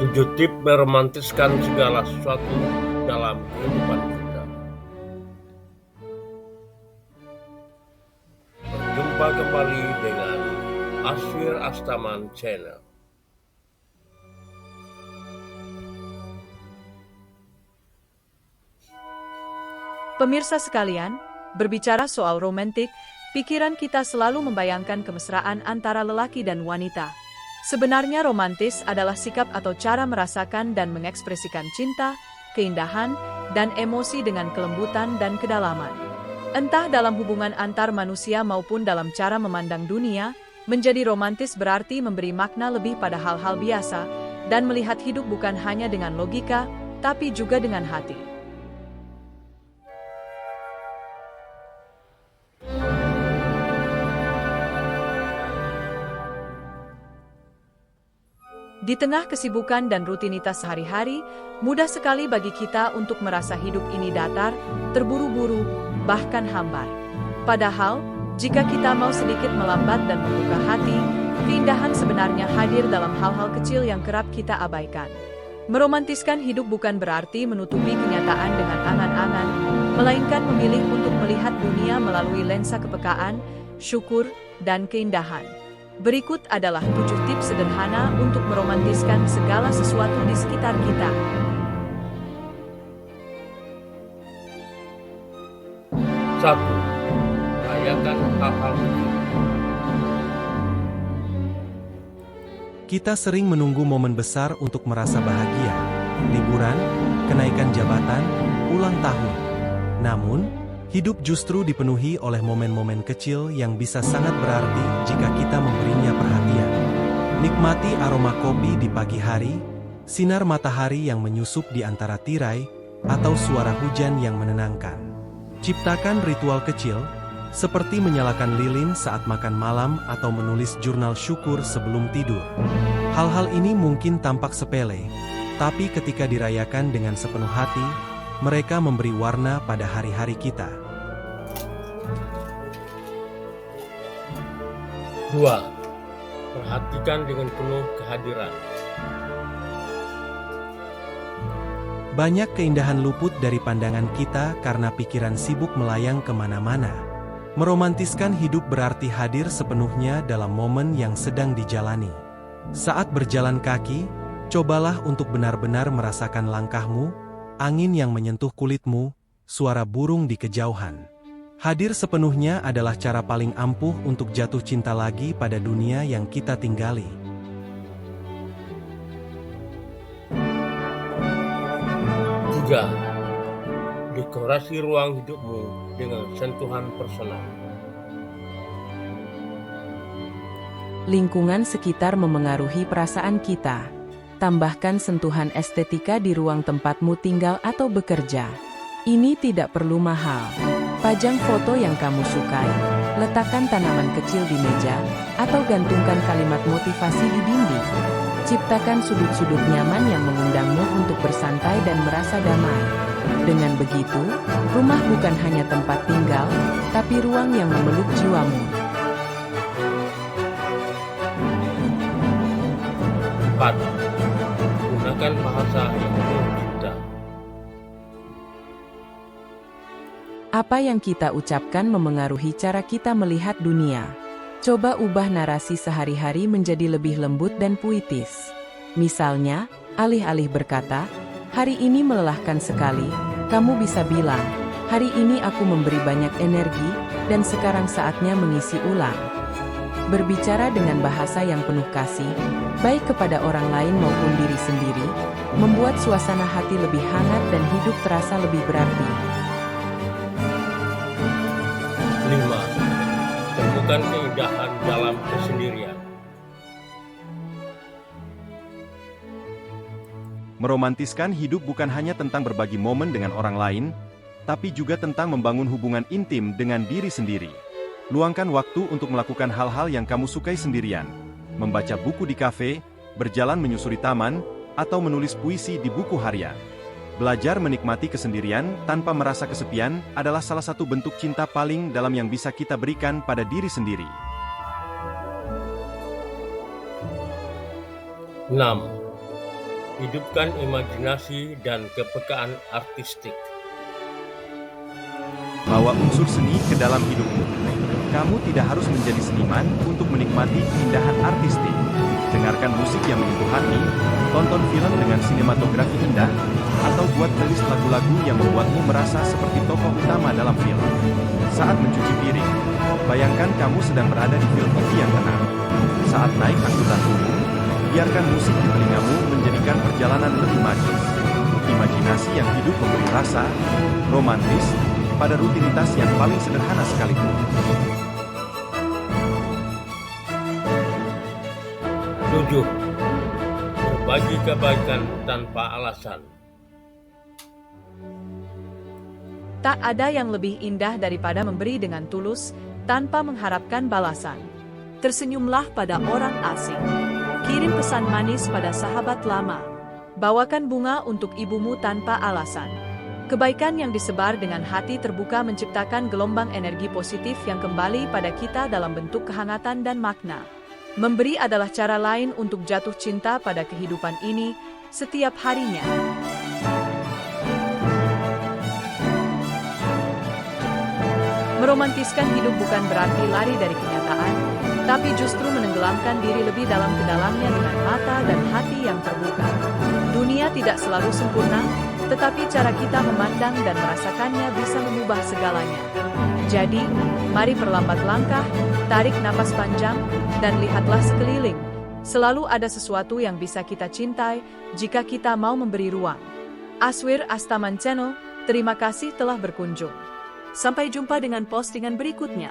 7 tips meromantiskan segala sesuatu dalam kehidupan kita. Berjumpa kembali dengan Aswir Astaman Channel. Pemirsa sekalian, berbicara soal romantik, pikiran kita selalu membayangkan kemesraan antara lelaki dan wanita. Sebenarnya romantis adalah sikap atau cara merasakan dan mengekspresikan cinta, keindahan, dan emosi dengan kelembutan dan kedalaman. Entah dalam hubungan antar manusia maupun dalam cara memandang dunia, menjadi romantis berarti memberi makna lebih pada hal-hal biasa, dan melihat hidup bukan hanya dengan logika, tapi juga dengan hati. Di tengah kesibukan dan rutinitas sehari-hari, mudah sekali bagi kita untuk merasa hidup ini datar, terburu-buru, bahkan hambar. Padahal, jika kita mau sedikit melambat dan membuka hati, keindahan sebenarnya hadir dalam hal-hal kecil yang kerap kita abaikan. Meromantiskan hidup bukan berarti menutupi kenyataan dengan angan-angan, melainkan memilih untuk melihat dunia melalui lensa kepekaan, syukur, dan keindahan. Berikut adalah 7 tips sederhana untuk meromantiskan segala sesuatu di sekitar kita. 1. Rayakan hal-hal kecil. Kita sering menunggu momen besar untuk merasa bahagia, liburan, kenaikan jabatan, ulang tahun. Namun, hidup justru dipenuhi oleh momen-momen kecil yang bisa sangat berarti jika kita memberinya perhatian. Nikmati aroma kopi di pagi hari, sinar matahari yang menyusup di antara tirai, atau suara hujan yang menenangkan. Ciptakan ritual kecil, seperti menyalakan lilin saat makan malam atau menulis jurnal syukur sebelum tidur. Hal-hal ini mungkin tampak sepele, tapi ketika dirayakan dengan sepenuh hati, mereka memberi warna pada hari-hari kita. 2. Perhatikan dengan penuh kehadiran. Banyak keindahan luput dari pandangan kita karena pikiran sibuk melayang kemana-mana. Meromantiskan hidup berarti hadir sepenuhnya dalam momen yang sedang dijalani. Saat berjalan kaki, cobalah untuk benar-benar merasakan langkahmu, angin yang menyentuh kulitmu, suara burung di kejauhan. Hadir sepenuhnya adalah cara paling ampuh untuk jatuh cinta lagi pada dunia yang kita tinggali. 3. Dekorasi ruang hidupmu dengan sentuhan personal. Lingkungan sekitar memengaruhi perasaan kita. Tambahkan sentuhan estetika di ruang tempatmu tinggal atau bekerja. Ini tidak perlu mahal. Pajang foto yang kamu sukai, letakkan tanaman kecil di meja, atau gantungkan kalimat motivasi di dinding. Ciptakan sudut-sudut nyaman yang mengundangmu untuk bersantai dan merasa damai. Dengan begitu, rumah bukan hanya tempat tinggal, tapi ruang yang memeluk jiwamu. 4. Gunakan bahasa yang penuh cinta. Apa yang kita ucapkan memengaruhi cara kita melihat dunia. Coba ubah narasi sehari-hari menjadi lebih lembut dan puitis. Misalnya, alih-alih berkata, "Hari ini melelahkan sekali," kamu bisa bilang, "Hari ini aku memberi banyak energi, dan sekarang saatnya mengisi ulang." Berbicara dengan bahasa yang penuh kasih, baik kepada orang lain maupun diri sendiri, membuat suasana hati lebih hangat dan hidup terasa lebih berarti. 5. Temukan keindahan dalam kesendirian. Meromantiskan hidup bukan hanya tentang berbagi momen dengan orang lain, tapi juga tentang membangun hubungan intim dengan diri sendiri. Luangkan waktu untuk melakukan hal-hal yang kamu sukai sendirian, membaca buku di kafe, berjalan menyusuri taman, atau menulis puisi di buku harian. Belajar menikmati kesendirian tanpa merasa kesepian adalah salah satu bentuk cinta paling dalam yang bisa kita berikan pada diri sendiri. 6. Hidupkan imajinasi dan kepekaan artistik. Bawa unsur seni ke dalam hidupmu. Kamu tidak harus menjadi seniman untuk menikmati keindahan artistik. Dengarkan musik yang menyentuh hati, tonton film dengan sinematografi indah, atau buat playlist lagu-lagu yang membuatmu merasa seperti tokoh utama dalam film. Saat mencuci piring, bayangkan kamu sedang berada di film TV yang tenang. Saat naik angkutan umum, biarkan musik di telingamu menjadikan perjalanan lebih magis. Imajinasi yang hidup memberi rasa romantis pada rutinitas yang paling sederhana sekalipun. 7. Berbagi kebaikan tanpa alasan. Tak ada yang lebih indah daripada memberi dengan tulus, tanpa mengharapkan balasan. Tersenyumlah pada orang asing. Kirim pesan manis pada sahabat lama. Bawakan bunga untuk ibumu tanpa alasan. Kebaikan yang disebar dengan hati terbuka menciptakan gelombang energi positif yang kembali pada kita dalam bentuk kehangatan dan makna. Memberi adalah cara lain untuk jatuh cinta pada kehidupan ini setiap harinya. Meromantiskan hidup bukan berarti lari dari kenyataan, tapi justru menenggelamkan diri lebih dalam ke dalamnya dengan mata dan hati yang terbuka. Dunia tidak selalu sempurna, tetapi cara kita memandang dan merasakannya bisa mengubah segalanya. Jadi, mari perlambat langkah, tarik napas panjang, dan lihatlah sekeliling. Selalu ada sesuatu yang bisa kita cintai jika kita mau memberi ruang. Aswir Astaman Channel, terima kasih telah berkunjung. Sampai jumpa dengan postingan berikutnya.